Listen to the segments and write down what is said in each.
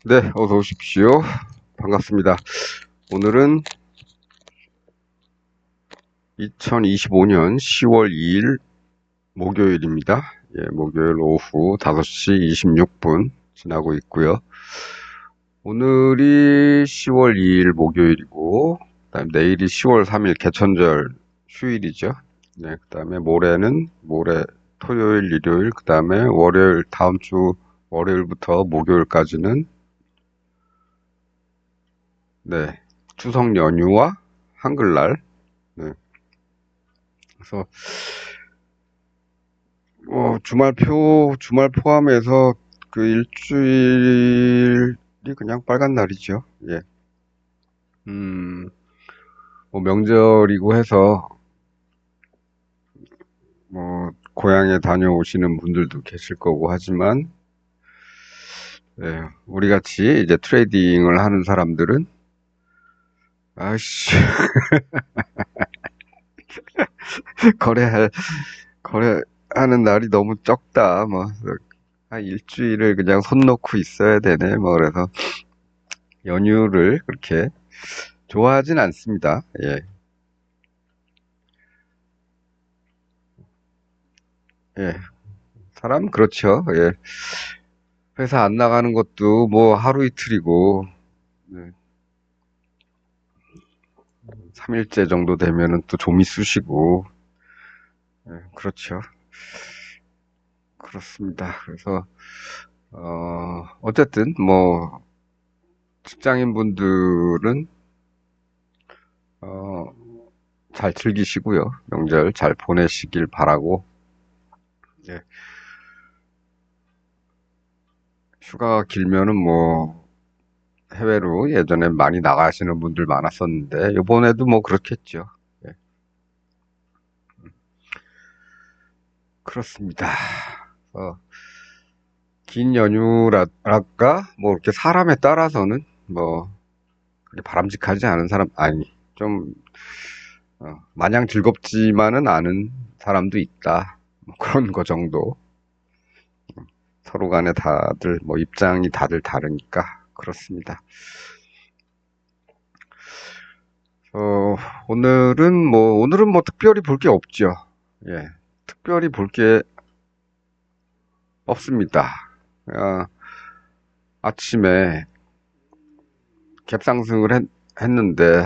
네, 어서 오십시오. 반갑습니다. 오늘은 2025년 10월 2일 목요일입니다. 예, 목요일 오후 5시 26분 지나고 있고요. 오늘이 10월 2일 목요일이고, 그다음에 내일이 10월 3일 개천절 휴일이죠. 네, 그다음에 모레 토요일, 일요일, 그다음에 월요일, 다음 주 월요일부터 목요일까지는 네, 추석 연휴와 한글날. 네, 그래서 주말 포함해서 그 일주일이 그냥 빨간 날이죠. 예. 음, 뭐 명절이고 해서 뭐 고향에 다녀오시는 분들도 계실 거고 하지만, 예, 우리 같이 이제 트레이딩을 하는 사람들은 아씨 거래할 거래하는 날이 너무 적다. 뭐 한 일주일을 그냥 손 놓고 있어야 되네. 뭐 그래서 연휴를 그렇게 좋아하진 않습니다. 예. 예. 사람 그렇죠. 예. 회사 안 나가는 것도 뭐 하루 이틀이고, 네, 3일째 정도 되면은 또 좀이 쑤시고, 예, 그렇죠. 그렇습니다. 그래서, 어쨌든 뭐, 직장인 분들은, 어, 잘 즐기시고요. 명절 잘 보내시길 바라고, 예, 휴가가 길면은 뭐, 해외로 예전에 많이 나가시는 분들 많았었는데, 이번에도 뭐 그렇겠죠. 예, 그렇습니다. 어, 긴 연휴랄까? 뭐, 이렇게 사람에 따라서는, 뭐, 그렇게 바람직하지 않은 사람, 아니, 좀, 마냥 즐겁지만은 않은 사람도 있다. 뭐 그런 거 정도. 서로 간에 다들, 뭐, 입장이 다들 다르니까, 그렇습니다. 어, 오늘은 뭐, 특별히 볼 게 없죠. 예, 특별히 볼 게 없습니다. 아, 아침에 갭상승을 했는데,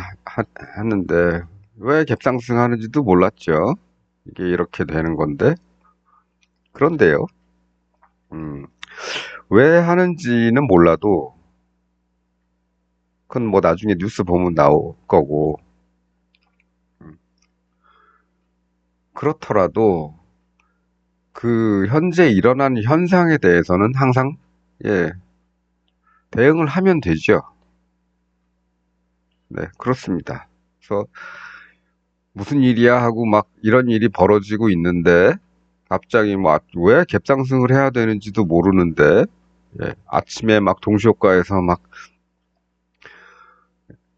했는데, 왜 갭상승하는지도 몰랐죠. 이게 이렇게 되는 건데. 그런데요, 음, 왜 하는지는 몰라도, 그건 뭐 나중에 뉴스 보면 나올 거고, 음, 그렇더라도 그 현재 일어나는 현상에 대해서는 항상, 예, 대응을 하면 되죠. 네, 그렇습니다. 그래서 무슨 일이야 하고 막 이런 일이 벌어지고 있는데, 갑자기 막 왜 갭상승을 해야 되는지도 모르는데, 예, 아침에 막 동시효과에서 막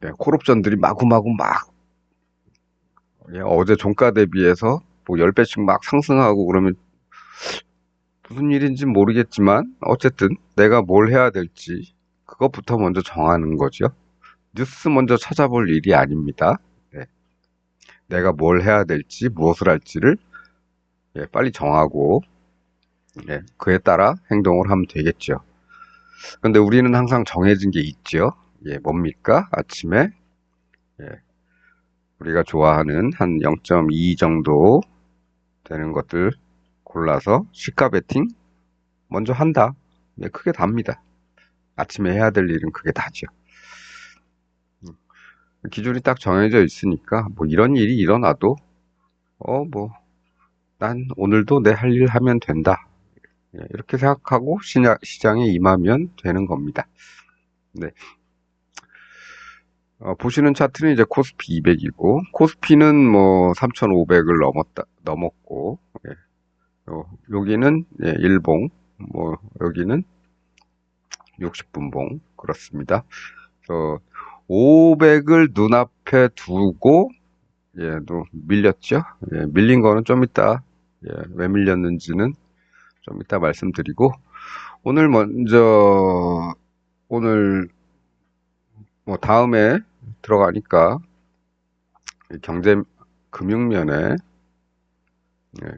예, 콜옵션들이 마구마구 막 예, 어제 종가 대비해서 뭐 10배씩 막 상승하고 그러면 무슨 일인지 모르겠지만 어쨌든 내가 뭘 해야 될지 그것부터 먼저 정하는 거죠. 뉴스 먼저 찾아볼 일이 아닙니다. 예, 내가 뭘 해야 될지 무엇을 할지를 예, 빨리 정하고 예, 그에 따라 행동을 하면 되겠죠. 근데 우리는 항상 정해진 게 있죠. 예, 뭡니까? 아침에 예, 우리가 좋아하는 한 0.2 정도 되는 것들 골라서 시가 베팅 먼저 한다. 네, 그게 답니다. 아침에 해야 될 일은 그게 다죠. 기준이 딱 정해져 있으니까 뭐 이런 일이 일어나도 뭐 난 오늘도 내 할 일 하면 된다. 예, 이렇게 생각하고 시장에 임하면 되는 겁니다. 네. 보시는 차트는 이제 코스피 200이고 코스피는 뭐 3,500을 넘었고 예, 여기는 예, 일봉 뭐 여기는 60분봉 그렇습니다. 그래서 500을 눈앞에 두고 예, 또 밀렸죠. 예, 밀린 거는 좀 이따 예, 왜 밀렸는지는 좀 이따 말씀드리고 오늘 먼저 오늘 뭐 다음에 들어가니까 이 경제 금융면에 예,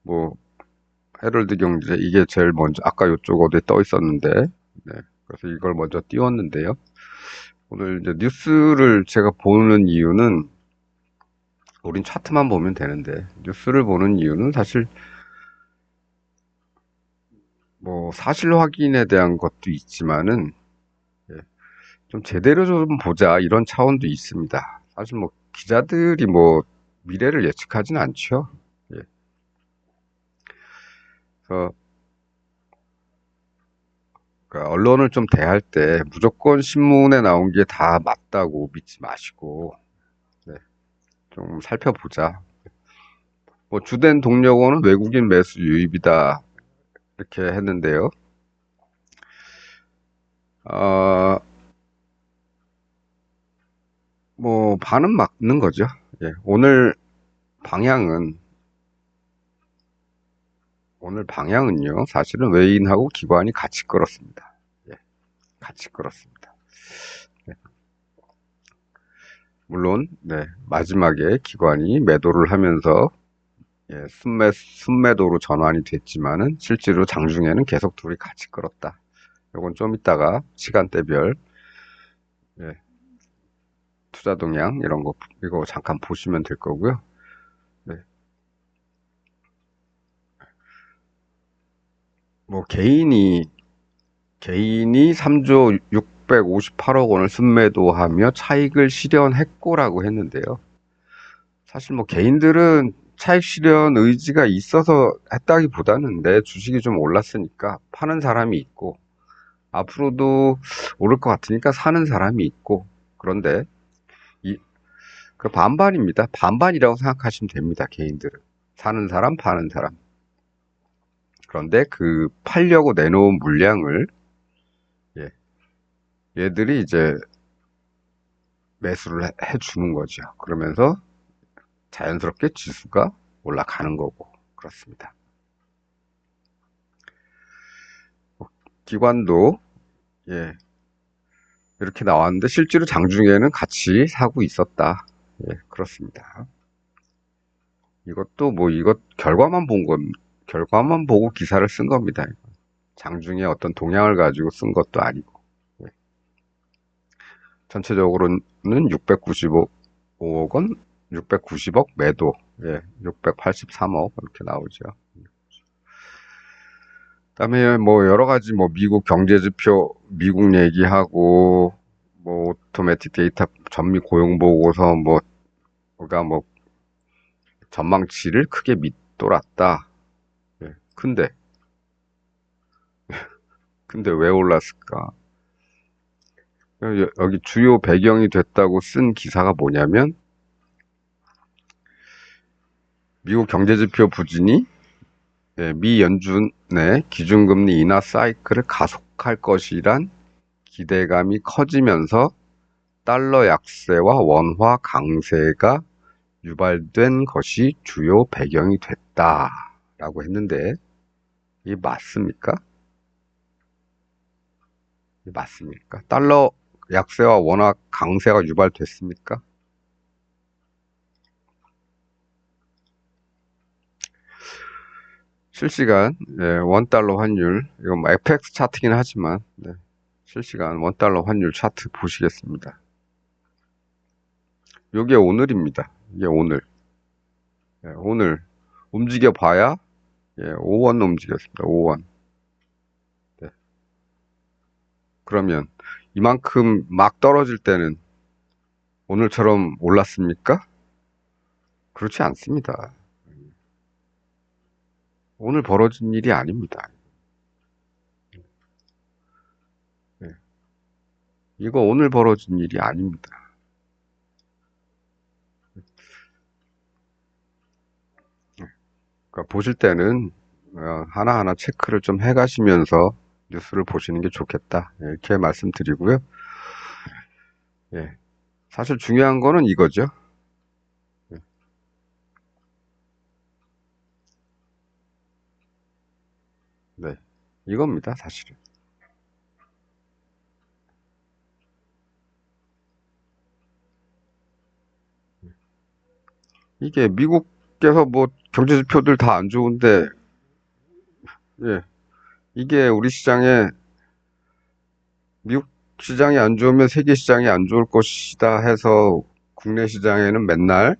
뭐 헤럴드 경제 이게 제일 먼저 아까 요쪽 어디에 떠 있었는데 네, 그래서 이걸 먼저 띄웠는데요. 오늘 이제 뉴스를 제가 보는 이유는 우린 차트만 보면 되는데 뉴스를 보는 이유는 사실 뭐 사실 확인에 대한 것도 있지만은 예, 좀 제대로 좀 보자 이런 차원도 있습니다. 사실 뭐 기자들이 뭐 미래를 예측하지는 않죠. 예, 그래서 그러니까 언론을 좀 대할 때 무조건 신문에 나온 게 다 맞다고 믿지 마시고 네, 좀 살펴보자. 뭐 주된 동력원은 외국인 매수 유입이다 이렇게 했는데요. 어, 뭐 반은 맞는 거죠. 예, 방향은 오늘 방향은요. 사실은 외인하고 기관이 같이 끌었습니다. 예, 같이 끌었습니다. 네, 물론 네, 마지막에 기관이 매도를 하면서 예, 순매도로 전환이 됐지만은 실제로 장중에는 계속 둘이 같이 끌었다. 요건 좀 이따가 시간대별 예, 투자 동향 이런 거 이거 잠깐 보시면 될 거고요. 네, 뭐 개인이 3조 658억 원을 순매도하며 차익을 실현했고라고 했는데요. 사실 뭐 개인들은 차익 실현 의지가 있어서 했다기보다는 내 주식이 좀 올랐으니까 파는 사람이 있고 앞으로도 오를 것 같으니까 사는 사람이 있고 그런데 이, 그 반반입니다. 반반이라고 생각하시면 됩니다. 개인들은. 사는 사람, 파는 사람. 그런데 그 팔려고 내놓은 물량을 예, 얘들이 이제 매수를 해주는 거죠. 그러면서 자연스럽게 지수가 올라가는 거고 그렇습니다. 기관도 예, 이렇게 나왔는데 실제로 장중에는 같이 사고 있었다. 예, 그렇습니다. 이것도 뭐 이것 결과만 보고 기사를 쓴 겁니다. 장중에 어떤 동향을 가지고 쓴 것도 아니고. 예. 전체적으로는 695억 원, 690억 매도, 예, 683억 이렇게 나오죠. 그다음에 뭐 여러 가지 뭐 미국 경제 지표, 미국 얘기하고 뭐 오토매틱 데이터 전미 고용 보고서 뭐가 뭐 전망치를 크게 밑돌았다. 예. 근데 왜 올랐을까? 여기 주요 배경이 됐다고 쓴 기사가 뭐냐면 미국 경제지표 부진이 예, 미 연준의 기준금리 인하 사이클을 가속할 것이란 기대감이 커지면서 달러 약세와 원화 강세가 유발된 것이 주요 배경이 됐다라고 했는데 이게 맞습니까? 이게 맞습니까? 달러 약세와 원화 강세가 유발됐습니까? 실시간 원달러 환율 이건 뭐 FX 차트긴 하지만 네, 실시간 원달러 환율 차트 보시겠습니다. 요게 오늘입니다. 이게 오늘 오늘 움직여 봐야 5원 움직였습니다. 5원. 네, 그러면 이만큼 막 떨어질 때는 오늘처럼 올랐습니까? 그렇지 않습니다. 오늘 벌어진 일이 아닙니다. 네, 이거 오늘 벌어진 일이 아닙니다. 그러니까 보실 때는 하나하나 체크를 좀 해가시면서 뉴스를 보시는 게 좋겠다. 이렇게 말씀드리고요. 예, 사실 중요한 거는 이거죠. 예, 네, 이겁니다, 사실은. 이게 미국에서 뭐 경제 지표들 다 안 좋은데, 예, 이게 우리 시장에 미국 시장이 안 좋으면 세계 시장이 안 좋을 것이다 해서 국내 시장에는 맨날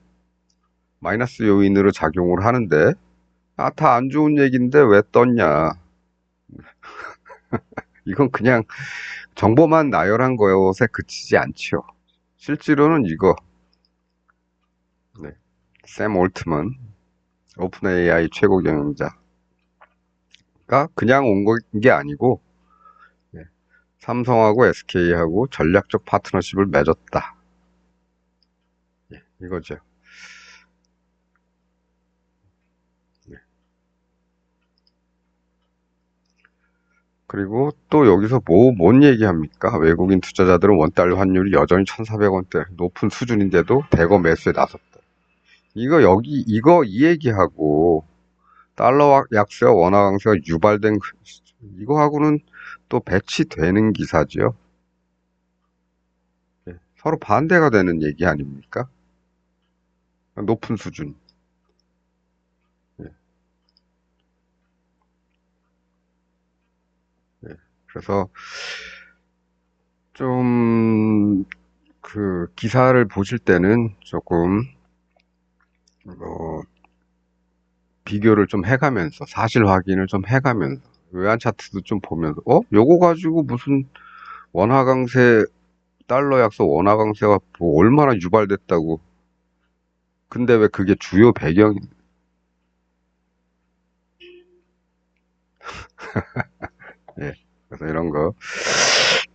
마이너스 요인으로 작용을 하는데, 아, 다 안 좋은 얘기인데 왜 떴냐. 이건 그냥 정보만 나열한 것에 그치지 않죠. 실제로는 이거, 네. 샘 올트먼, 오픈 AI 최고 경영자가 그냥 온 게 아니고, 예, 삼성하고 SK하고 전략적 파트너십을 맺었다. 예, 이거죠. 네. 그리고 또 여기서 뭔 얘기합니까? 외국인 투자자들은 원달러 환율이 여전히 1,400원대 높은 수준인데도 대거 매수에 나섰다. 이 얘기하고 달러 약세와 원화 강세가 유발된 이거하고는 또 배치되는 기사죠. 예, 서로 반대가 되는 얘기 아닙니까? 높은 수준. 예, 예. 그래서 좀 그 기사를 보실 때는 조금 뭐 비교를 좀 해가면서 사실 확인을 좀 해가면서 외환 차트도 좀 보면서 요거 가지고 무슨 원화 강세 달러 약세 원화 강세가 뭐 얼마나 유발됐다고 근데 왜 그게 주요 배경이 예. 그래서 이런 거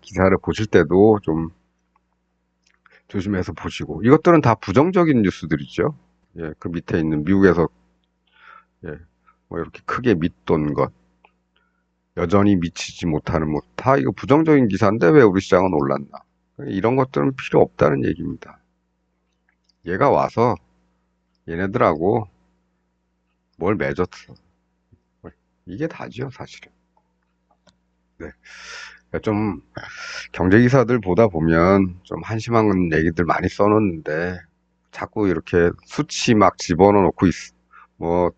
기사를 보실 때도 좀 조심해서 보시고 이것들은 다 부정적인 뉴스들이죠. 예, 그 밑에 있는 미국에서 예, 뭐 이렇게 크게 밑돈 것 여전히 미치지 못하는 뭐 다 이거 부정적인 기사인데 왜 우리 시장은 올랐나? 이런 것들은 필요 없다는 얘기입니다. 얘가 와서 얘네들하고 뭘 맺었어. 이게 다죠, 사실은. 네. 그러니까 좀 경제 기사들 보다 보면 좀 한심한 얘기들 많이 써놓는데 자꾸 이렇게 수치 막 집어넣어 놓고 뭐,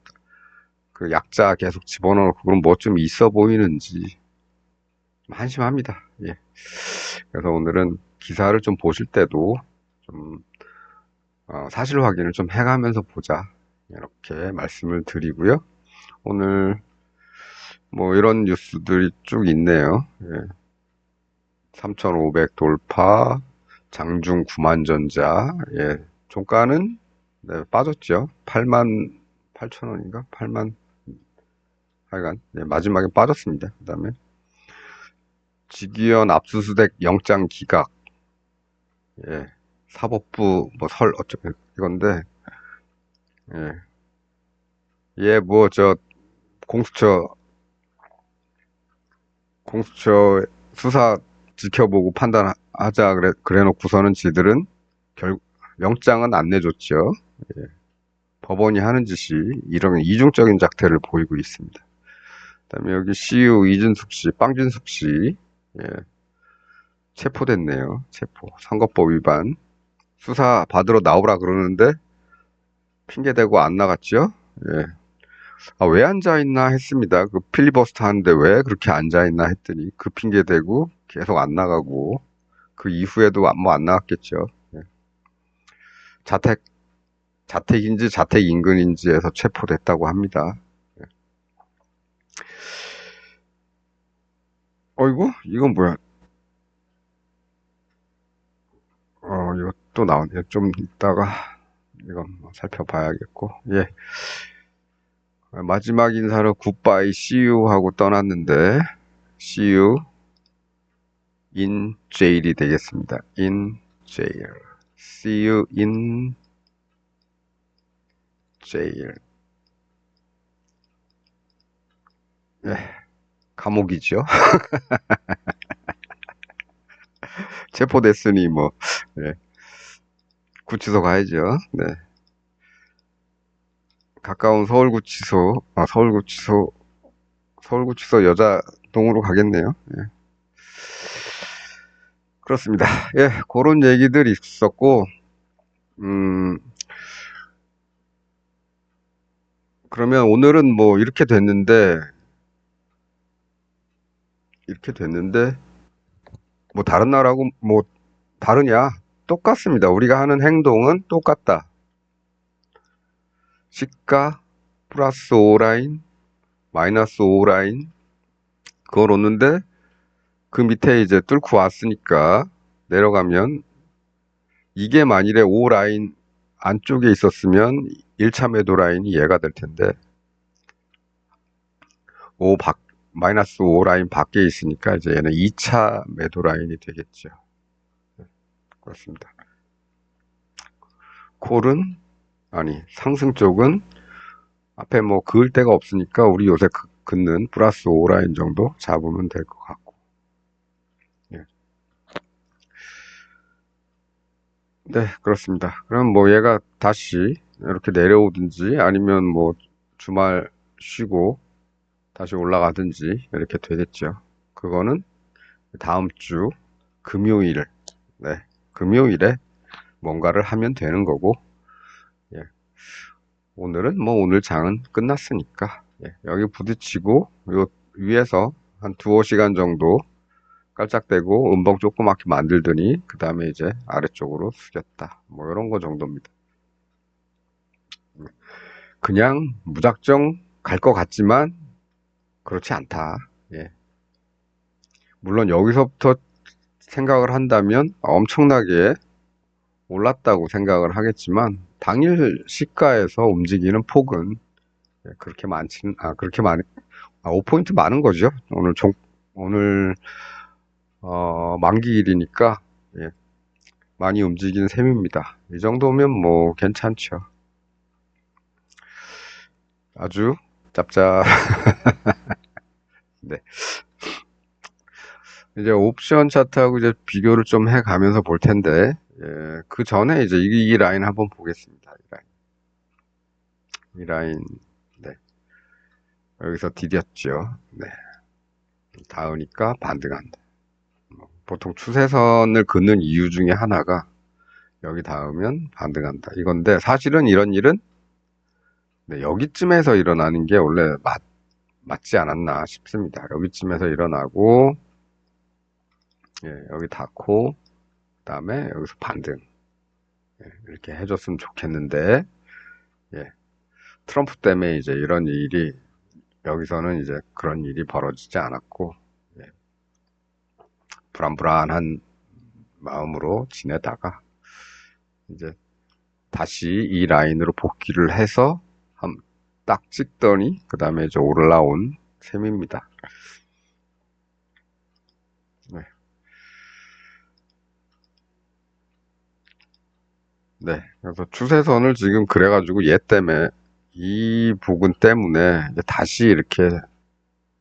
그 약자 계속 집어넣어 놓고 그럼 뭐 좀 있어 보이는지 한심합니다. 예. 그래서 오늘은 기사를 좀 보실 때도 좀 사실 확인을 좀 해가면서 보자. 이렇게 말씀을 드리고요. 오늘 뭐 이런 뉴스들이 쭉 있네요. 예. 3,500 돌파, 장중 9만전자, 예. 종가는 네, 빠졌죠. 8만 8천 원인가? 8만 하여간 예, 마지막에 빠졌습니다. 그다음에 직위원 압수수색 영장 기각, 예. 사법부 뭐 설 어쩌고 이건데 예. 얘 뭐 저 공수처 공수처 수사 지켜보고 판단하자 그래 놓고서는 지들은 결 영장은 안 내줬죠. 예. 법원이 하는 짓이 이런 이중적인 작태를 보이고 있습니다. 그다음에 여기 CU 이준숙 씨, 빵준숙 씨, 예, 체포됐네요. 체포. 선거법 위반. 수사 받으러 나오라 그러는데 핑계대고 안 나갔죠. 예. 아, 왜 앉아있나 했습니다. 그 필리버스터 하는데 왜 그렇게 앉아있나 했더니 그 핑계대고 계속 안 나가고 그 이후에도 뭐 안 나갔겠죠. 예. 자택, 자택인지 자택 인근인지에서 체포됐다고 합니다. 예. 어이구, 이건 뭐야? 이거 또 나오네요. 좀 이따가 이건 뭐 살펴봐야겠고. 예. 마지막 인사로 굿바이, see you 하고 떠났는데, see you in jail이 되겠습니다. in jail. see you in jail. 예, 감옥이죠. 체포됐으니 뭐, 예, 구치소 가야죠. 네. 가까운 서울구치소 여자동으로 가겠네요. 예, 그렇습니다. 예, 그런 얘기들이 있었고, 음, 그러면 오늘은 뭐 이렇게 됐는데, 뭐 다른 날하고 뭐 다르냐? 똑같습니다. 우리가 하는 행동은 똑같다. 시가 플러스 O라인, 마이너스 O라인, 그걸 오는데 그 밑에 이제 뚫고 왔으니까 내려가면 이게 만일에 O라인 안쪽에 있었으면 1차 매도 라인이 얘가 될 텐데 마이너스 O 라인 밖에 있으니까 이제 얘는 2차 매도 라인이 되겠죠. 그렇습니다. 콜은 상승 쪽은 앞에 뭐 그을 데가 없으니까 우리 요새 긋는 플러스 O 라인 정도 잡으면 될 것 같고. 예. 네, 그렇습니다. 그럼 뭐 얘가 다시 이렇게 내려오든지 아니면 뭐 주말 쉬고 다시 올라가든지 이렇게 되겠죠. 그거는 다음 주 금요일, 네, 금요일에 뭔가를 하면 되는 거고, 예, 오늘은 뭐 오늘 장은 끝났으니까, 예, 여기 부딪히고 요 위에서 한 두어 시간 정도 깔짝대고 음봉 조그맣게 만들더니 그 다음에 이제 아래쪽으로 숙였다. 뭐 이런 거 정도입니다. 그냥 무작정 갈 것 같지만 그렇지 않다. 예. 물론 여기서부터 생각을 한다면 엄청나게 올랐다고 생각을 하겠지만 당일 시가에서 움직이는 폭은 그렇게 많지는 그렇게 많이 5포인트 많은 거죠. 오늘 만기일이니까 예, 많이 움직이는 셈입니다. 이 정도면 뭐 괜찮죠. 아주 짭짭. 네. 이제 옵션 차트하고 이제 비교를 좀 해가면서 볼 텐데 그 전에 이제 이 라인 한번 보겠습니다. 이 라인 네. 여기서 디뎠죠. 네. 닿으니까 반등한다. 보통 추세선을 긋는 이유 중에 하나가 여기 닿으면 반등한다. 이건데 사실은 이런 일은 네, 여기쯤에서 일어나는 게 원래 맞지 않았나 싶습니다. 여기쯤에서 일어나고 예, 여기 닿고 그 다음에 여기서 반등 이렇게 해줬으면 좋겠는데 예, 트럼프 때문에 이제 이런 일이 여기서는 이제 그런 일이 벌어지지 않았고 예, 불안불안한 마음으로 지내다가 이제 다시 이 라인으로 복귀를 해서 딱 찍더니 그 다음에 이제 올라온 셈입니다. 네. 네. 그래서 추세선을 지금 그래가지고 얘 때문에 이 부분 때문에 이제 다시 이렇게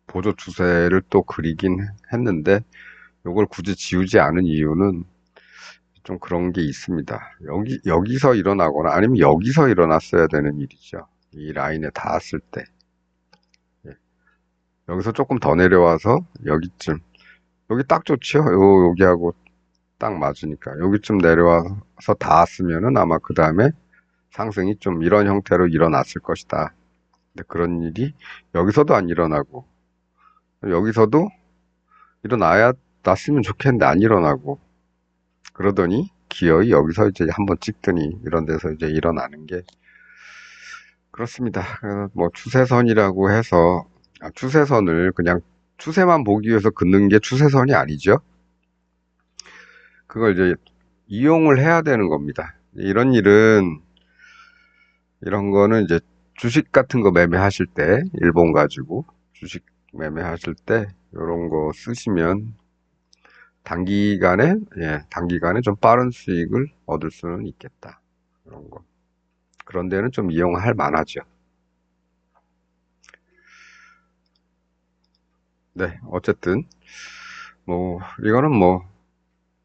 보조 추세를 또 그리긴 했는데 이걸 굳이 지우지 않은 이유는 좀 그런 게 있습니다. 여기서 일어나거나 아니면 여기서 일어났어야 되는 일이죠. 이 라인에 닿았을 때. 예. 여기서 조금 더 내려와서 여기쯤. 여기 딱 좋죠? 여기하고 딱 맞으니까. 여기쯤 내려와서 닿았으면은 아마 그 다음에 상승이 좀 이런 형태로 일어났을 것이다. 근데 그런 일이 여기서도 안 일어나고, 여기서도 났으면 좋겠는데 안 일어나고, 그러더니 기어이 여기서 이제 한번 찍더니 이런 데서 이제 일어나는 게 그렇습니다. 그래서 뭐 추세선이라고 해서 추세선을 그냥 추세만 보기 위해서 긋는 게 추세선이 아니죠. 그걸 이제 이용을 해야 되는 겁니다. 이런 거는 이제 주식 같은 거 매매하실 때 일본 가지고 주식 매매하실 때 이런 거 쓰시면 단기간에 좀 빠른 수익을 얻을 수는 있겠다. 이런 거. 그런 데는 좀 이용할 만하죠. 네, 어쨌든 이거는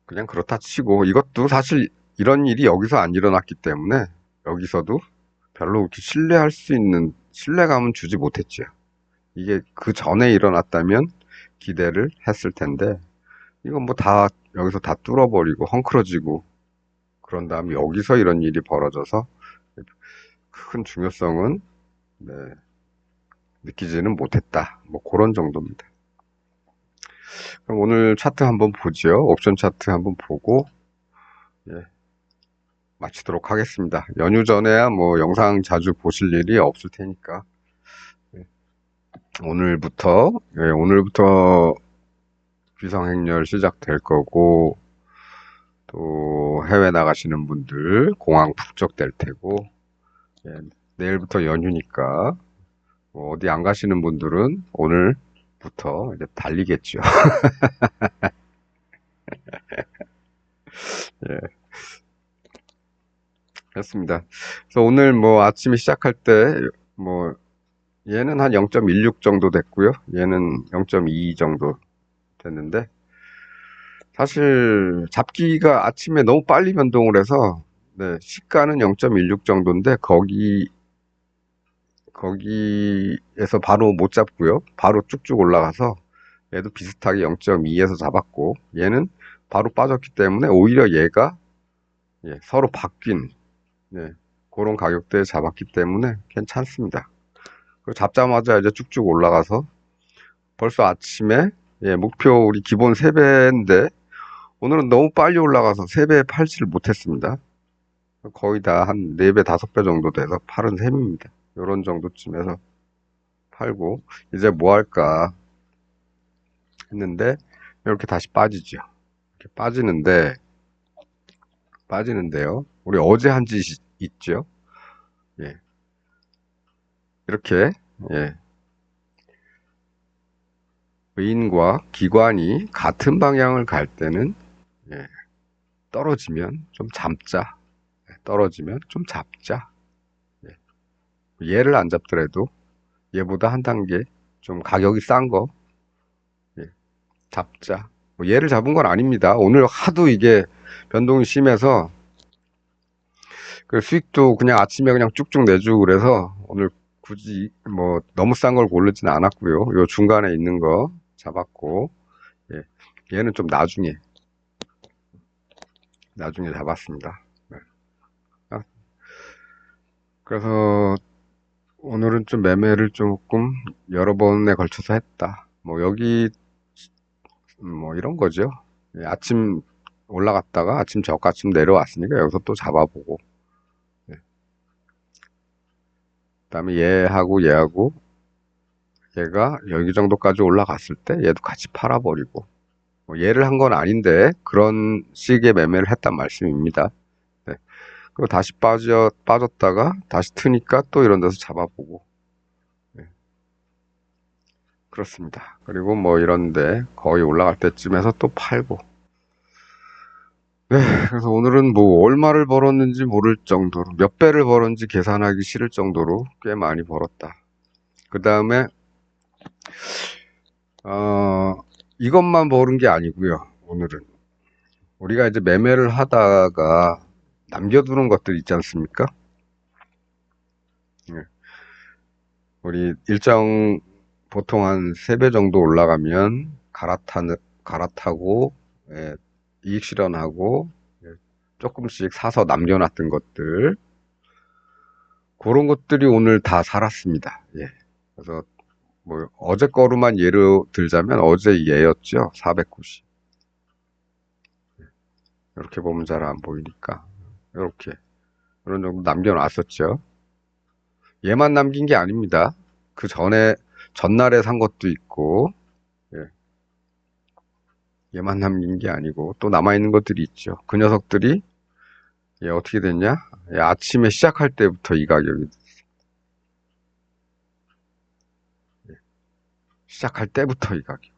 그냥 그렇다 치고 이것도 사실 이런 일이 여기서 안 일어났기 때문에 여기서도 별로 이렇게 신뢰감은 주지 못했죠. 이게 그 전에 일어났다면 기대를 했을 텐데 이건 여기서 다 뚫어버리고 헝클어지고 그런 다음에 여기서 이런 일이 벌어져서 큰 중요성은 네, 느끼지는 못했다. 뭐 그런 정도입니다. 그럼 오늘 차트 한번 보죠. 옵션 차트 한번 보고 예, 마치도록 하겠습니다. 연휴 전에야 뭐 영상 자주 보실 일이 없을 테니까 예, 오늘부터 귀성행렬 시작될 거고 또 해외 나가시는 분들 공항 북적될 테고 예, 내일부터 연휴니까 뭐 어디 안 가시는 분들은 오늘부터 이제 달리겠죠. 예, 그렇습니다. 그래서 오늘 뭐 아침에 시작할 때 뭐 얘는 한 0.16 정도 됐고요. 얘는 0.2 정도 됐는데 사실 잡기가 아침에 너무 빨리 변동을 해서 네, 시가는 0.16 정도인데 거기에서 바로 못 잡고요. 바로 쭉쭉 올라가서 얘도 비슷하게 0.2에서 잡았고 얘는 바로 빠졌기 때문에 오히려 얘가 예, 서로 바뀐 네, 그런 가격대에 잡았기 때문에 괜찮습니다. 그리고 잡자마자 이제 쭉쭉 올라가서 벌써 아침에 예, 목표 우리 기본 3배인데 오늘은 너무 빨리 올라가서 3배 팔지를 못했습니다. 거의 다 한 4배, 5배 정도 돼서 팔은 셈입니다. 요런 정도쯤에서 팔고 이제 뭐 할까 했는데 이렇게 다시 빠지죠. 이렇게 빠지는데요. 우리 어제 한 짓이 있죠. 예. 이렇게 예. 의인과 기관이 같은 방향을 갈 때는 예. 떨어지면 좀 잡자. 떨어지면 좀 잡자. 예. 얘를 안 잡더라도 얘보다 한 단계 좀 가격이 싼 거 예. 잡자. 뭐 얘를 잡은 건 아닙니다. 오늘 하도 이게 변동이 심해서 그 수익도 그냥 아침에 그냥 쭉쭉 내주고 그래서 오늘 굳이 뭐 너무 싼 걸 고르지는 않았고요. 요 중간에 있는 거 잡았고 예. 얘는 좀 나중에 잡았습니다. 네. 아, 그래서 오늘은 좀 매매를 조금 여러 번에 걸쳐서 했다. 뭐 여기 뭐 이런 거죠. 예, 아침 올라갔다가 아침 저가쯤 내려왔으니까 여기서 또 잡아보고 예. 그다음에 얘하고 얘가 여기 정도까지 올라갔을 때 얘도 같이 팔아버리고 뭐 얘를 한 건 아닌데 그런 식의 매매를 했단 말씀입니다. 네. 그리고 다시 빠졌다가 다시 트니까 또 이런 데서 잡아보고 네. 그렇습니다. 그리고 뭐 이런데 거의 올라갈 때쯤에서 또 팔고 네. 그래서 오늘은 뭐 얼마를 벌었는지 모를 정도로 몇 배를 벌었는지 계산하기 싫을 정도로 꽤 많이 벌었다. 그 다음에 어, 이것만 버는 게 아니고요. 오늘은 우리가 이제 매매를 하다가 남겨두는 것들 있지 않습니까? 예. 우리 일정 보통 한 3배 정도 올라가면 갈아타고 예, 이익 실현하고 예, 조금씩 사서 남겨놨던 것들 그런 것들이 오늘 다 살았습니다. 예. 그래서 뭐 어제 거로만 예로 들자면 어제 얘였죠. 490. 이렇게 보면 잘 안 보이니까 이렇게 이런 정도 남겨놨었죠. 얘만 남긴 게 아닙니다. 그 전에 전날에 산 것도 있고 예, 얘만 남긴 게 아니고 또 남아있는 것들이 있죠. 그 녀석들이 예, 어떻게 됐냐? 예, 아침에 시작할 때부터 이 가격이 시작할 때부터 이 가격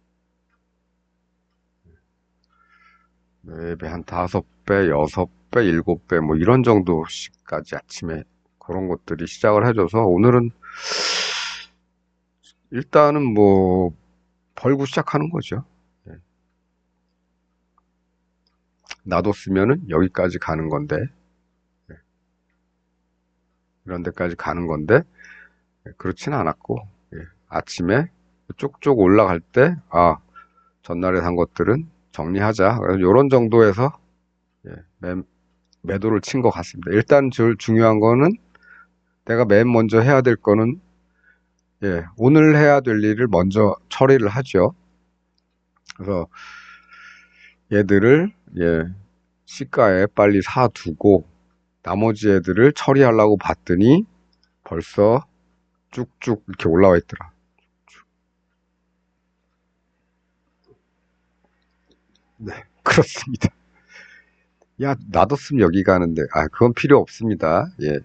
4배, 한 5배, 6배, 7배 뭐 이런 정도씩까지 아침에 그런 것들이 시작을 해줘서 오늘은 일단은 뭐 벌고 시작하는 거죠. 예. 놔뒀으면은 여기까지 가는 건데 예, 이런 데까지 가는 건데 예, 그렇진 않았고 예, 아침에 쪽쪽 올라갈 때 전날에 산 것들은 정리하자 이런 정도에서 예, 매도를 친 것 같습니다. 일단 제일 중요한 거는 내가 맨 먼저 해야 될 거는 예, 오늘 해야 될 일을 먼저 처리를 하죠. 그래서 얘들을, 예, 시가에 빨리 사두고, 나머지 애들을 처리하려고 봤더니 벌써 쭉쭉 이렇게 올라와 있더라. 네, 그렇습니다. 야, 놔뒀으면 여기 가는데, 아, 그건 필요 없습니다. 예.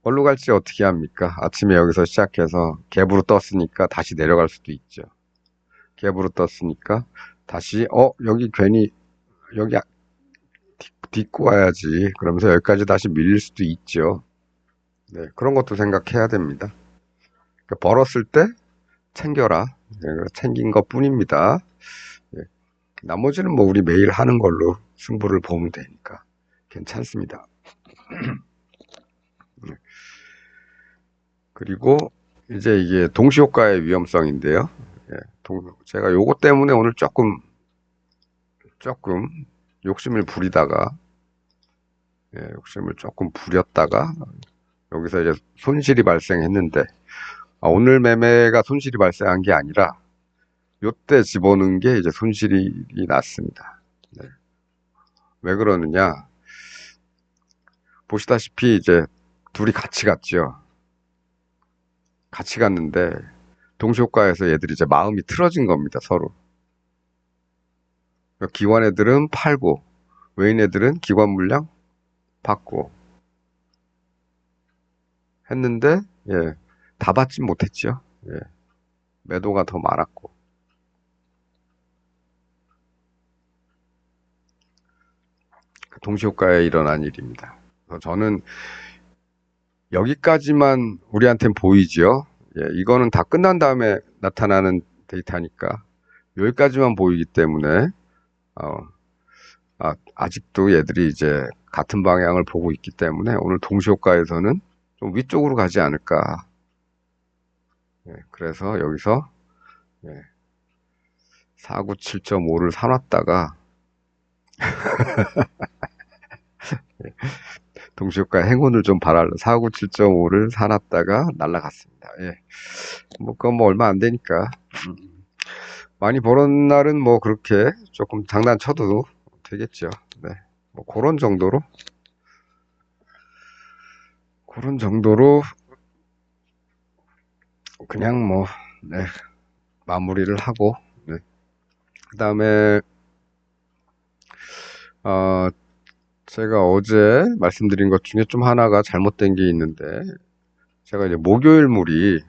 어디로 갈지 어떻게 합니까? 아침에 여기서 시작해서 갭으로 떴으니까 다시 내려갈 수도 있죠. 갭으로 떴으니까 다시, 여기 괜히, 여기 딛고 와야지. 그러면서 여기까지 다시 밀릴 수도 있죠. 네, 그런 것도 생각해야 됩니다. 그러니까 벌었을 때 챙겨라. 네, 챙긴 것 뿐입니다. 예, 나머지는 뭐 우리 매일 하는 걸로 승부를 보면 되니까 괜찮습니다. 네, 그리고 이제 이게 동시효과의 위험성인데요. 예, 제가 요거 때문에 오늘 조금 욕심을 부리다가, 예, 욕심을 조금 부렸다가 여기서 이제 손실이 발생했는데, 오늘 매매가 손실이 발생한 게 아니라 요때 집어넣은 게 이제 손실이 났습니다. 네. 왜 그러느냐? 보시다시피 이제 둘이 같이 갔죠. 같이 갔는데 동시효과에서 얘들이 이제 마음이 틀어진 겁니다, 서로. 그러니까 기관 애들은 팔고 외인 애들은 기관 물량 받고 했는데, 예, 다 받진 못했죠. 예, 매도가 더 많았고. 동시효과에 일어난 일입니다. 그래서 저는 여기까지만 우리한텐 보이지요. 예, 이거는 다 끝난 다음에 나타나는 데이터니까 여기까지만 보이기 때문에 어, 아직도 얘들이 이제 같은 방향을 보고 있기 때문에 오늘 동시효과에서는 좀 위쪽으로 가지 않을까. 예, 그래서 여기서, 예, 497.5를 사놨다가 동시효과 행운을 좀 바랄 497.5를 사놨다가 날라갔습니다. 예. 뭐 그건 뭐 얼마 안 되니까. 음. 많이 벌은 날은 뭐 그렇게 조금 장난쳐도 되겠죠. 네. 뭐 그런 정도로 그냥 뭐, 네, 마무리를 하고, 네. 그 다음에, 어, 제가 어제 말씀드린 것 중에 좀 하나가 잘못된 게 있는데, 제가 이제 목요일물이,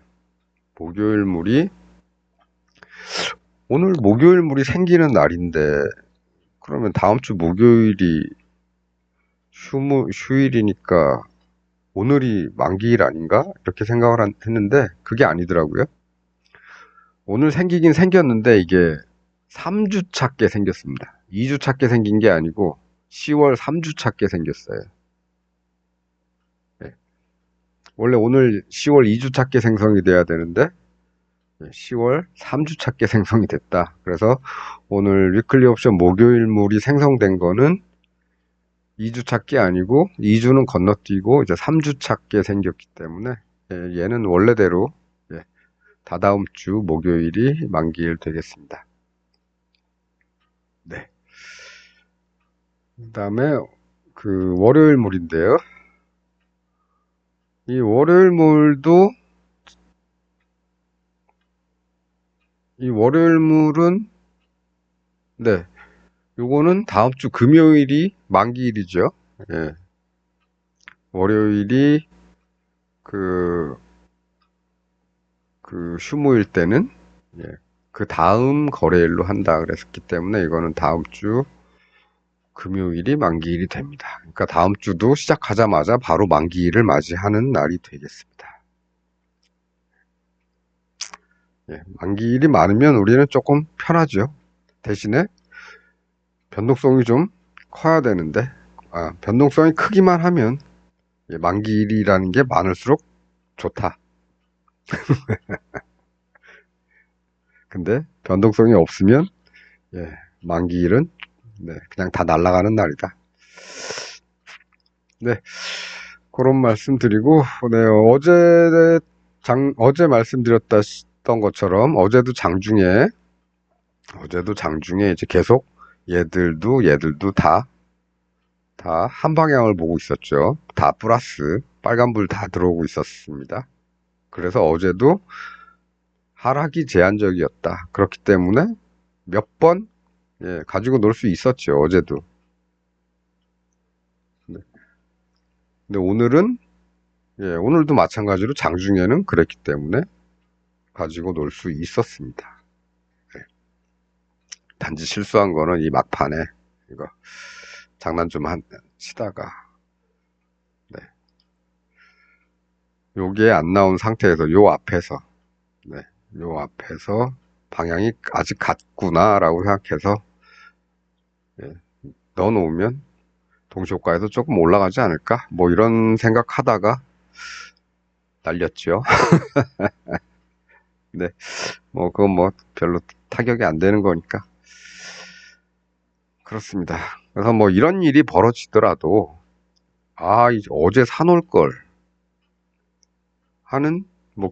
오늘 목요일물이 생기는 날인데, 그러면 다음 주 목요일이 휴일이니까 오늘이 만기일 아닌가? 이렇게 생각을 했는데, 그게 아니더라고요. 오늘 생기긴 생겼는데, 이게 3주 찾게 생겼습니다. 2주 찾게 생긴 게 아니고, 10월 3주 찾게 생겼어요. 네. 원래 오늘 10월 2주 찾게 생성이 돼야 되는데 10월 3주 찾게 생성이 됐다. 그래서 오늘 위클리 옵션 목요일물이 생성된 거는 2주 찾기 아니고 2주는 건너뛰고 이제 3주 찾게 생겼기 때문에, 얘는 원래대로, 예, 다다음 주 목요일이 만기일 되겠습니다. 네. 그다음에 그 월요일물인데요. 이 월요일물은, 네, 요거는 다음 주 금요일이 만기일이죠. 예. 월요일이 그, 휴무일 때는, 예, 그 다음 거래일로 한다 그랬기 때문에 이거는 다음 주 금요일이 만기일이 됩니다. 그러니까 다음 주도 시작하자마자 바로 만기일을 맞이하는 날이 되겠습니다. 예, 만기일이 많으면 우리는 조금 편하죠. 대신에 변동성이 좀 커야 되는데, 변동성이 크기만 하면, 예, 만기일이라는 게 많을수록 좋다. 근데 변동성이 없으면, 예, 만기일은, 네, 그냥 다 날아가는 날이다. 네, 그런 말씀 드리고, 네, 어제 어제 말씀드렸던 것처럼 어제도 장중에 이제 계속 얘들도 다 한 방향을 보고 있었죠. 다 플러스, 빨간불 다 들어오고 있었습니다. 그래서 어제도 하락이 제한적이었다. 그렇기 때문에 몇 번, 가지고 놀 수 있었죠. 어제도. 네. 근데 오늘도 마찬가지로 장중에는 그랬기 때문에 가지고 놀 수 있었습니다. 네. 단지 실수한 거는 이 막판에 이거 장난 좀 치다가, 네. 요게 안 나온 상태에서 네. 요 앞에서 방향이 아직 같구나라고 생각해서, 예, 넣어놓으면 동시효과에서 조금 올라가지 않을까? 뭐 이런 생각하다가 날렸죠. 네, 뭐 그건 뭐 별로 타격이 안 되는 거니까 그렇습니다. 그래서 뭐 이런 일이 벌어지더라도 이제 어제 사놓을 걸 하는 뭐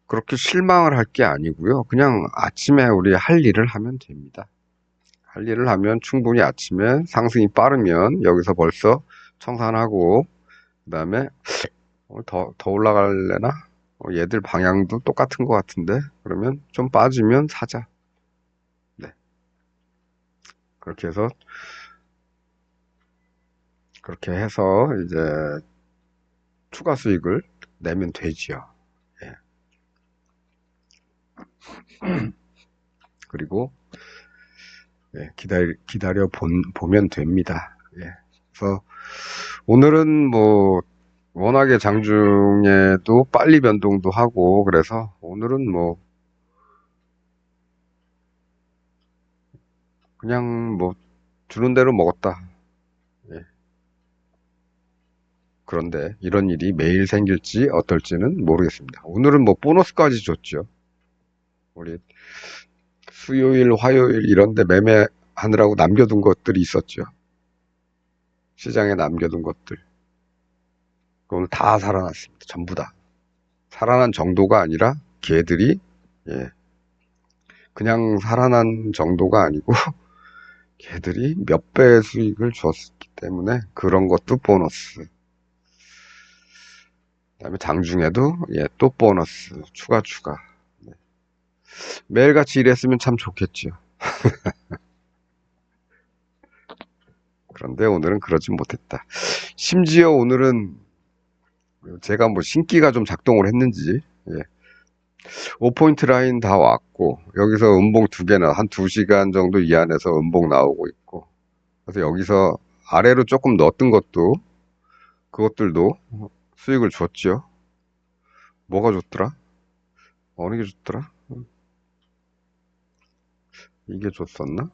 그렇게 실망을 할 게 아니고요. 그냥 아침에 우리 할 일을 하면 됩니다. 할 일을 하면 충분히 아침에 상승이 빠르면 여기서 벌써 청산하고 그다음에 더 올라갈래나? 얘들 방향도 똑같은 것 같은데? 그러면 좀 빠지면 사자. 네. 그렇게 해서, 그렇게 해서, 이제, 추가 수익을 내면 되지요. 예. 그리고, 예, 보면 됩니다. 예. 그래서, 오늘은 뭐, 워낙에 장중에도 빨리 변동도 하고, 그래서, 오늘은 뭐, 그냥 뭐, 주는 대로 먹었다. 예. 그런데 이런 일이 매일 생길지 어떨지는 모르겠습니다. 오늘은 뭐 보너스까지 줬죠. 우리 수요일, 화요일 이런 데 매매하느라고 남겨둔 것들이 있었죠. 시장에 남겨둔 것들. 오늘 다 살아났습니다. 전부 다. 살아난 정도가 아니라 걔들이 예, 그냥 살아난 정도가 아니고 걔들이 몇 배의 수익을 줬기 때문에 그런 것도 보너스. 그다음에 장중에도 또 보너스 추가. 매일같이 일했으면 참 좋겠죠. 그런데 오늘은 그러지 못했다. 심지어 오늘은 제가 뭐 신기가 좀 작동을 했는지 5포인트 라인 다 왔고 여기서 음봉 두 개나 한 2시간 정도 이 안에서 음봉 나오고 있고 그래서 여기서 아래로 조금 넣었던 그것들도 수익을 줬죠. 뭐가 좋더라? 어느 게 좋더라? 이게 좋었나?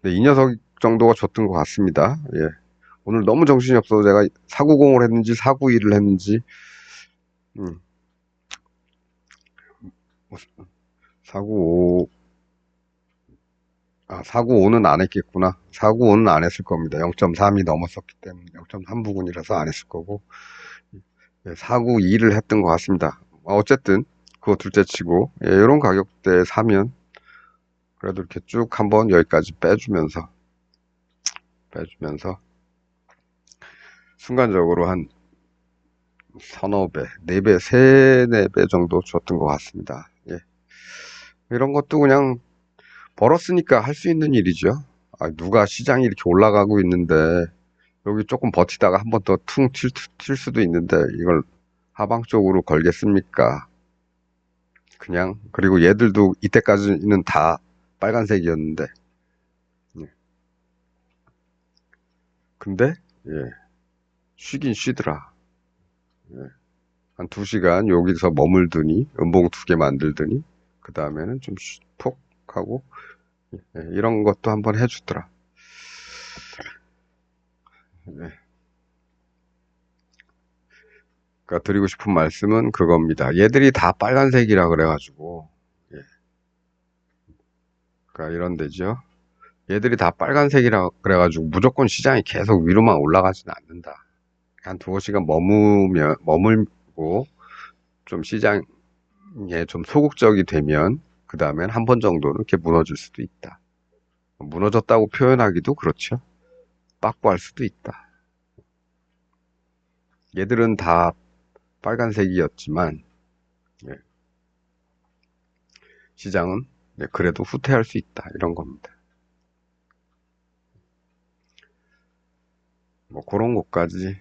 네, 이 녀석 정도가 줬던 것 같습니다. 예. 오늘 너무 정신이 없어서 제가 490을 했는지 491을 했는지 음, 495 495는 안 했겠구나. 495는 안 했을 겁니다. 0.3이 넘었었기 때문에 0.3 부근이라서 안 했을 거고 492를 했던 것 같습니다. 어쨌든 그거 둘째 치고 이런 가격대에 사면 그래도 이렇게 쭉 한번 여기까지 빼주면서 순간적으로 한 서너 배, 네 배, 세네 배 정도 줬던 것 같습니다. 예. 이런 것도 그냥 벌었으니까 할 수 있는 일이죠. 누가 시장이 이렇게 올라가고 있는데 여기 조금 버티다가 한 번 더 퉁 튈 수도 있는데 이걸 하방 쪽으로 걸겠습니까? 그냥 그리고 얘들도 이때까지는 다 빨간색이었는데 예. 근데 예, 쉬긴 쉬더라. 예. 한 2시간 여기서 머물더니 음봉 2개 만들더니 그 다음에는 좀 톡 하고 이런 것도 한번 해주더라. 예. 그러니까 드리고 싶은 말씀은 그겁니다. 얘들이 다 빨간색이라 그래가지고 그러니까 이런 데죠. 얘들이 다 빨간색이라 그래가지고 무조건 시장이 계속 위로만 올라가지는 않는다. 한 두어 시간 머물고 좀 시장에 좀 소극적이 되면 그 다음엔 한 번 정도는 이렇게 무너질 수도 있다. 무너졌다고 표현하기도 그렇죠. 빠꾸할 수도 있다. 얘들은 다 빨간색이었지만 시장은 그래도 후퇴할 수 있다. 이런 겁니다. 뭐 그런 것까지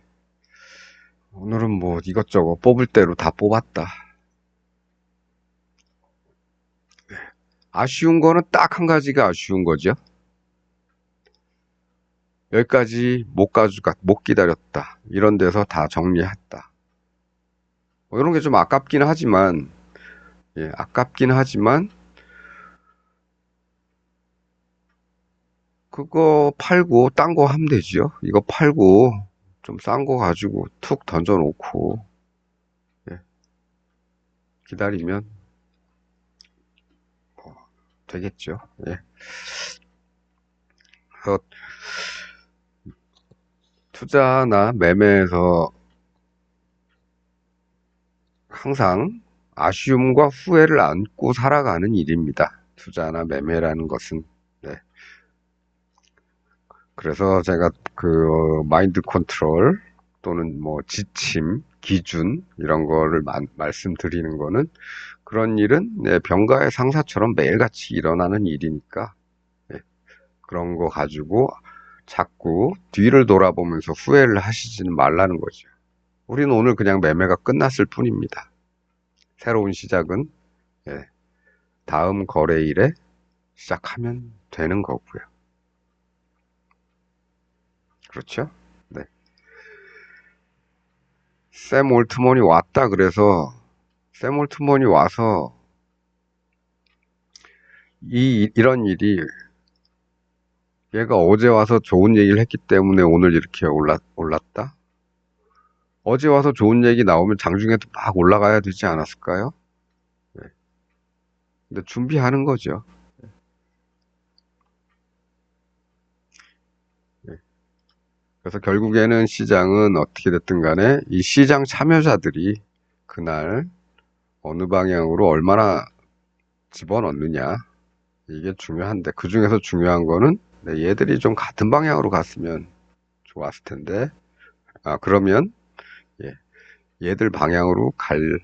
오늘은 뭐 이것저것 뽑을 대로 다 뽑았다. 아쉬운 거는 딱 한 가지가 아쉬운 거죠. 여기까지 못 기다렸다. 이런 데서 다 정리했다. 뭐 이런 게 좀 아깝긴 하지만, 아깝긴 하지만, 그거 팔고 딴 거 하면 되지요. 이거 팔고 좀 싼 거 가지고 툭 던져 놓고, 예, 기다리면 뭐 되겠죠. 예. 그래서 투자나 매매에서 항상 아쉬움과 후회를 안고 살아가는 일입니다. 투자나 매매라는 것은. 네. 그래서 제가 그 마인드 컨트롤 또는 뭐 지침, 기준 이런 거를 말씀드리는 거는 그런 일은 병가의 상사처럼 매일같이 일어나는 일이니까 그런 거 가지고 자꾸 뒤를 돌아보면서 후회를 하시지는 말라는 거죠. 우리는 오늘 그냥 매매가 끝났을 뿐입니다. 새로운 시작은 다음 거래일에 시작하면 되는 거고요. 그렇죠? 네. 샘 올트먼이 왔다 그래서 샘 올트먼이 와서 이런 일이 얘가 어제 와서 좋은 얘기를 했기 때문에 오늘 이렇게 올랐다? 어제 와서 좋은 얘기 나오면 장중에도 막 올라가야 되지 않았을까요? 네. 근데 준비하는 거죠. 네. 그래서 결국에는 시장은 어떻게 됐든 간에 이 시장 참여자들이 그날 어느 방향으로 얼마나 집어넣느냐 이게 중요한데 그 중에서 중요한 거는 얘들이 좀 같은 방향으로 갔으면 좋았을 텐데 그러면 예, 얘들 방향으로 갈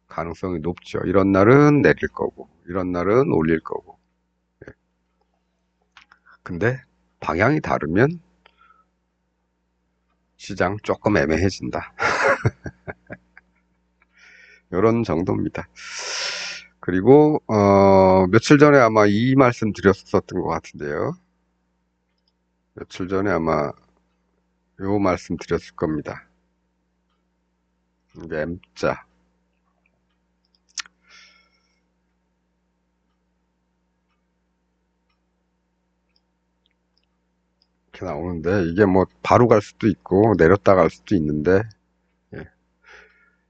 가능성이 높죠. 이런 날은 내릴 거고 이런 날은 올릴 거고 근데 방향이 다르면 시장 조금 애매해진다. 이런 정도입니다. 그리고 며칠 전에 아마 이 말씀 드렸었던 것 같은데요. 며칠 전에 아마 요 말씀 드렸을 겁니다. 이게 M자. 이렇게 나오는데 이게 뭐 바로 갈 수도 있고 내렸다 갈 수도 있는데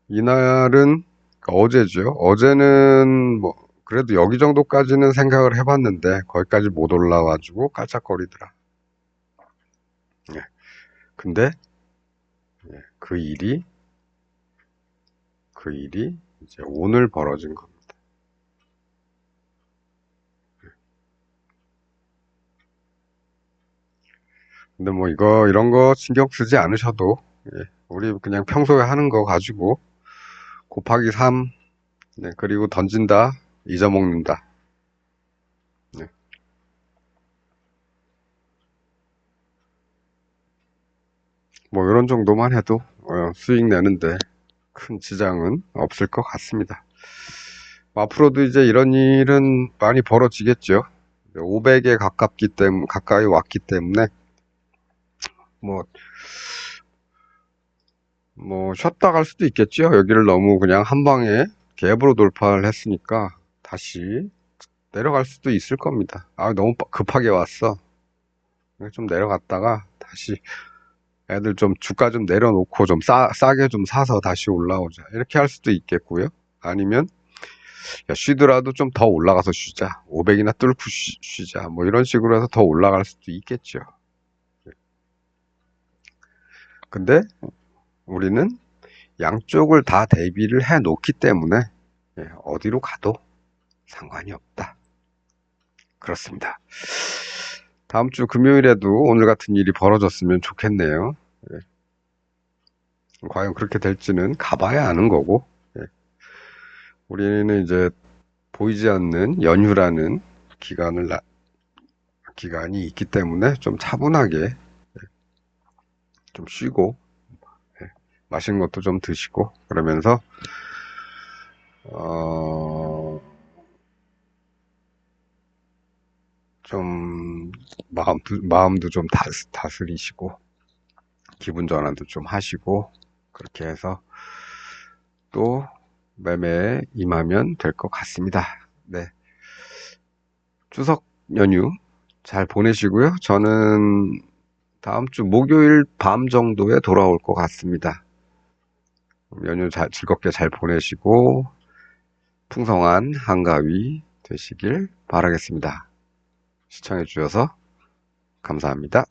이날은 그러니까 어제죠. 어제는 뭐 그래도 여기 정도까지는 생각을 해봤는데 거기까지 못 올라와가지고 깔짝거리더라. 근데 그 일이 이제 오늘 벌어진 겁니다. 근데 뭐 이런 거 신경 쓰지 않으셔도 우리 그냥 평소에 하는 거 가지고 곱하기 3 그리고 던진다 잊어먹는다 네, 뭐 이런 정도만 해도 수익 내는데 큰 지장은 없을 것 같습니다. 앞으로도 이제 이런 일은 많이 벌어지겠죠. 500에 가까이 왔기 때문에 뭐 쉬었다 갈 수도 있겠죠. 여기를 너무 그냥 한 방에 갭으로 돌파를 했으니까 다시 내려갈 수도 있을 겁니다. 너무 급하게 왔어. 좀 내려갔다가 다시 애들 좀 주가 좀 내려놓고 좀 싸게 좀 사서 다시 올라오자. 이렇게 할 수도 있겠고요. 아니면 야, 쉬더라도 좀 더 올라가서 쉬자. 500이나 뚫고 쉬자. 뭐 이런 식으로 해서 더 올라갈 수도 있겠죠. 근데 우리는 양쪽을 다 대비를 해 놓기 때문에 어디로 가도 상관이 없다. 그렇습니다. 다음 주 금요일에도 오늘 같은 일이 벌어졌으면 좋겠네요. 예. 과연 그렇게 될지는 가봐야 아는 거고, 예. 우리는 이제 보이지 않는 연휴라는 기간이 있기 때문에 좀 차분하게 좀 쉬고, 예. 맛있는 것도 좀 드시고, 그러면서, 어, 좀, 마음도 좀 다스리시고, 기분 전환도 좀 하시고, 그렇게 해서 또 매매에 임하면 될 것 같습니다. 네. 추석 연휴 잘 보내시고요. 저는 다음 주 목요일 밤 정도에 돌아올 것 같습니다. 연휴 즐겁게 잘 보내시고 풍성한 한가위 되시길 바라겠습니다. 시청해 주셔서 감사합니다.